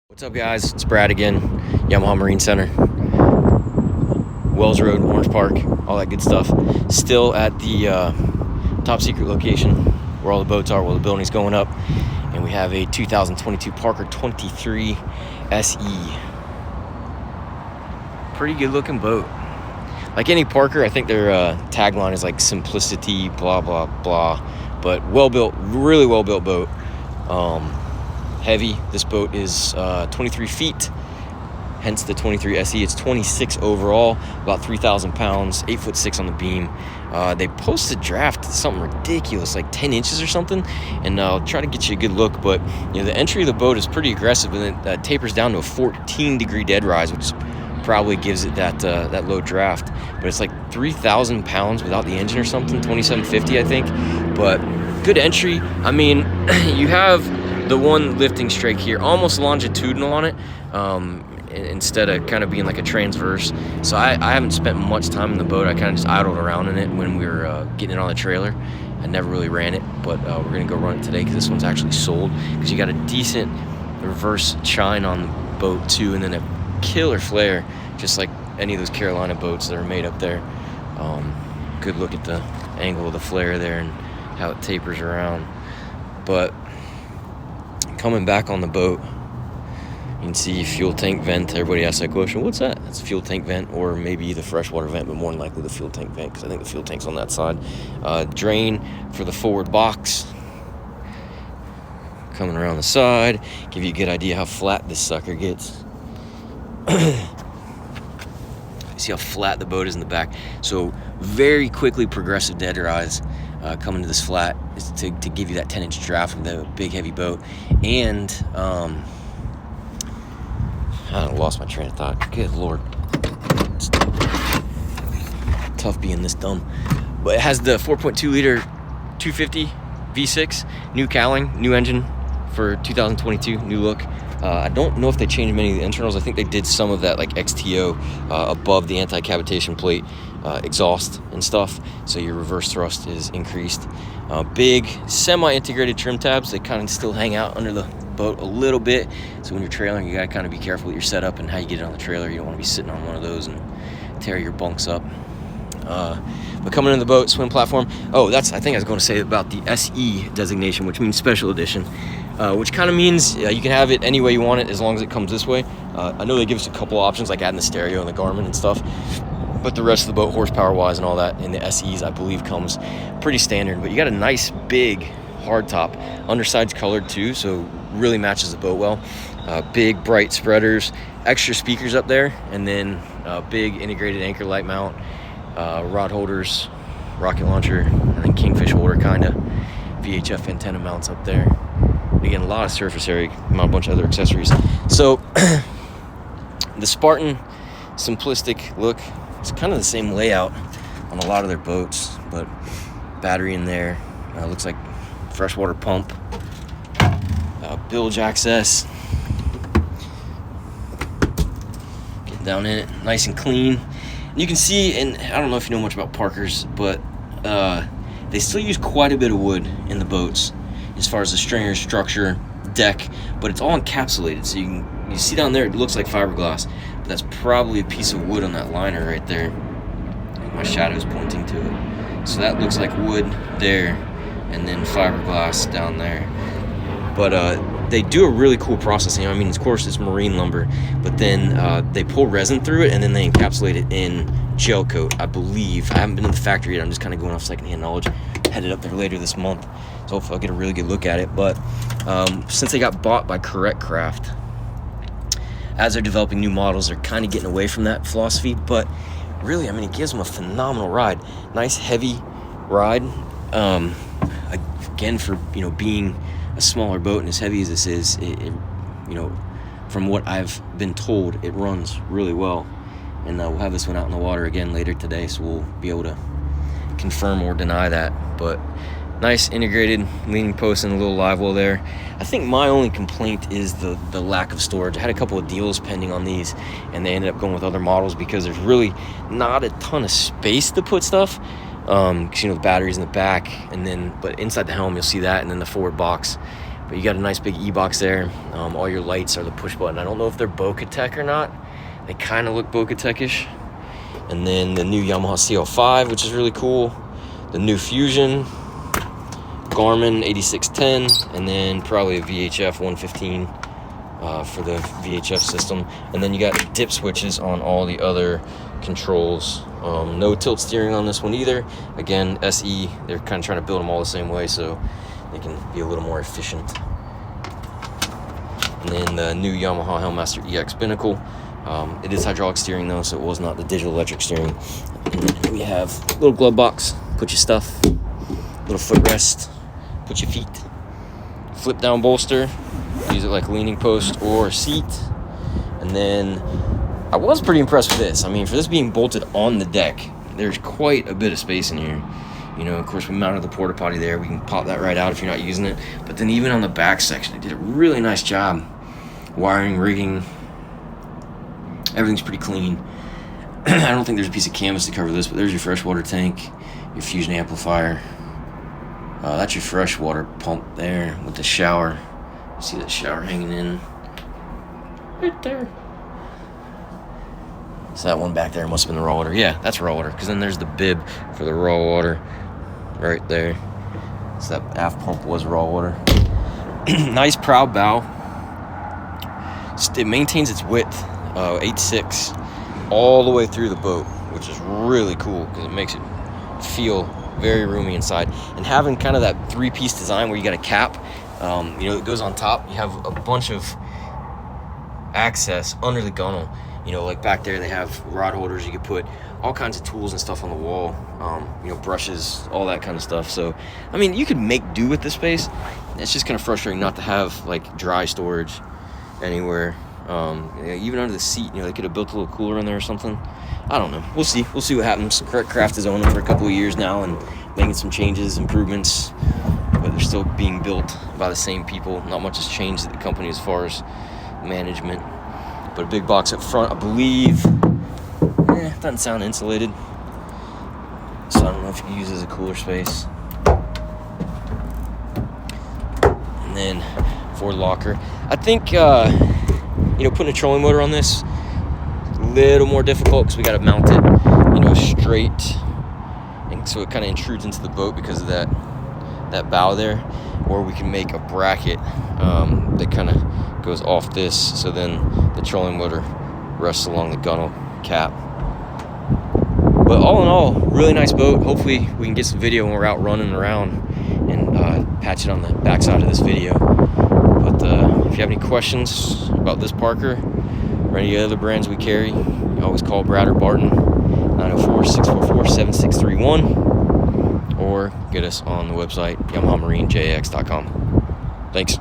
What's up, guys? It's Brad again, Yamaha Marine Center, Wells Road, Orange Park, all that good stuff. Still at the top secret location where all the boats are, where the building's going up. And we have a 2022 Parker 23 SE. Pretty good looking boat. Like any Parker, I think their tagline is like simplicity, blah, blah, blah. But well built, really well built boat. Heavy. This boat is 23 feet, hence the 23 SE. It's 26 overall, about 3,000 pounds, 8'6" on the beam. They posted draft something ridiculous, like 10 inches or something, and I'll try to get you a good look. But you know, the entry of the boat is pretty aggressive, and it tapers down to a 14-degree dead rise, which probably gives it that low draft. But it's like 3,000 pounds without the engine or something, 2,750 I think. But good entry. I mean, you have the one lifting strake here, almost longitudinal on it, instead of kind of being like a transverse. So I haven't spent much time in the boat. I kind of just idled around in it when we were getting it on the trailer. I never really ran it, but we're gonna go run it today because this one's actually sold, because you got a decent reverse chine on the boat too, and then a killer flare, just like any of those Carolina boats that are made up there. Good look at the angle of the flare there and how it tapers around. But coming back on the boat, you can see fuel tank vent. Everybody asks that question, what's that? That's a fuel tank vent, or maybe the freshwater vent, but more than likely the fuel tank vent, because I think the fuel tank's on that side. Drain for the forward box. Coming around the side, give you a good idea how flat this sucker gets. See how flat the boat is in the back. So very quickly progressive dead rise. Coming to this flat is to give you that 10-inch draft with a big heavy boat. And I lost my train of thought. Good Lord. It's tough being this dumb. But it has the 4.2 liter 250 V6, new cowling, new engine for 2022, new look. I don't know if they changed many of the internals. I think they did some of that, like XTO above the anti-cavitation plate exhaust and stuff, so your reverse thrust is increased. Big semi-integrated trim tabs. They kind of still hang out under the boat a little bit, so when you're trailing, you gotta kind of be careful with your setup and how you get it on the trailer. You don't want to be sitting on one of those and tear your bunks up. But coming in the boat, swim platform. Oh, I think I was going to say about the SE designation, which means special edition, which kind of means you can have it any way you want it as long as it comes this way. I know they give us a couple options, like adding the stereo and the Garmin and stuff, but the rest of the boat, horsepower-wise and all that, in the SEs, I believe, comes pretty standard. But you got a nice, big hardtop. Underside's colored, too, so really matches the boat well. Big, bright spreaders, extra speakers up there, and then big integrated anchor light mount, rod holders, rocket launcher, and then kingfish holder, kind of. VHF antenna mounts up there. Again, a lot of surface area, a bunch of other accessories. So, the Spartan simplistic look, it's kind of the same layout on a lot of their boats, but battery in there, looks like freshwater pump, bilge access, getting down in it, nice and clean. And you can see, and I don't know if you know much about Parkers, but they still use quite a bit of wood in the boats as far as the stringer structure, deck, but it's all encapsulated, so you see down there it looks like fiberglass, but that's probably a piece of wood on that liner right there. My shadow's pointing to it, so that looks like wood there, and then fiberglass down there. But they do a really cool processing. I mean, of course, it's marine lumber, but then they pull resin through it, and then they encapsulate it in gel coat, I believe. I haven't been to the factory yet. I'm just kind of going off secondhand knowledge. Headed up there later this month, so hopefully I'll get a really good look at it. But since they got bought by Correct Craft, as they're developing new models, they're kind of getting away from that philosophy. But really, I mean, it gives them a phenomenal ride. Nice, heavy ride. Again, for being a smaller boat and as heavy as this is, it from what I've been told, it runs really well. And we'll have this one out in the water again later today, so we'll be able to confirm or deny that. But nice integrated leaning post and a little live well there. I think my only complaint is the lack of storage. I had a couple of deals pending on these, and they ended up going with other models because there's really not a ton of space to put stuff. Because the battery's in the back, and then but inside the helm you'll see that, and then the forward box. But you got a nice big e-box there. All your lights are the push button. I don't know if they're Bokeh or not. They kind of look Bokeh-ish. And then the new Yamaha CL5, which is really cool. The new Fusion, Garmin 8610, and then probably a VHF 115 for the VHF system. And then you got dip switches on all the other controls. No tilt steering on this one either. Again, SE, they're kind of trying to build them all the same way so they can be a little more efficient. And then the new Yamaha Helmmaster EX Binnacle. It is hydraulic steering though, so it was not the digital electric steering. And then we have a little glove box, put your stuff, little footrest, put your feet, flip down bolster, use it like a leaning post or seat. And then I was pretty impressed with this. I mean, for this being bolted on the deck, there's quite a bit of space in here. You know, of course, we mounted the porta potty there. We can pop that right out if you're not using it. But then even on the back section, they did a really nice job. Wiring, rigging, everything's pretty clean. I don't think there's a piece of canvas to cover this, but there's your freshwater tank, your Fusion amplifier. That's your freshwater pump there with the shower. You see that shower hanging in right there. So that one back there must have been the raw water. Yeah, that's raw water, because then there's the bib for the raw water right there. So that aft pump was raw water. Nice proud bow. It maintains its width, 8.6, all the way through the boat, which is really cool because it makes it feel very roomy inside. And having kind of that three-piece design where you got a cap, you know, that goes on top. You have a bunch of access under the gunnel. You know, like back there they have rod holders. You could put all kinds of tools and stuff on the wall, you know, brushes, all that kind of stuff. So, I mean, you could make do with this space. It's just kind of frustrating not to have, like, dry storage anywhere. You know, even under the seat, you know, they could have built a little cooler in there or something. I don't know. We'll see. We'll see what happens. Craft has owned them for a couple of years now and making some changes, improvements, but they're still being built by the same people. Not much has changed at the company as far as management. But a big box up front, I believe. Doesn't sound insulated, so I don't know if you can use it as a cooler space. And then Ford locker. I think you know, putting a trolling motor on this a little more difficult because we got to mount it, you know, straight, and so it kind of intrudes into the boat because of that bow there. Or we can make a bracket that kind of goes off this, so then the trolling motor rests along the gunnel cap. But all in all, really nice boat. Hopefully we can get some video when we're out running around and patch it on the backside of this video. But if you have any questions about this Parker or any other brands we carry, you always call Brad or Barton, 904-644-7631, or get us on the website, YamahaMarineJX.com. Thanks.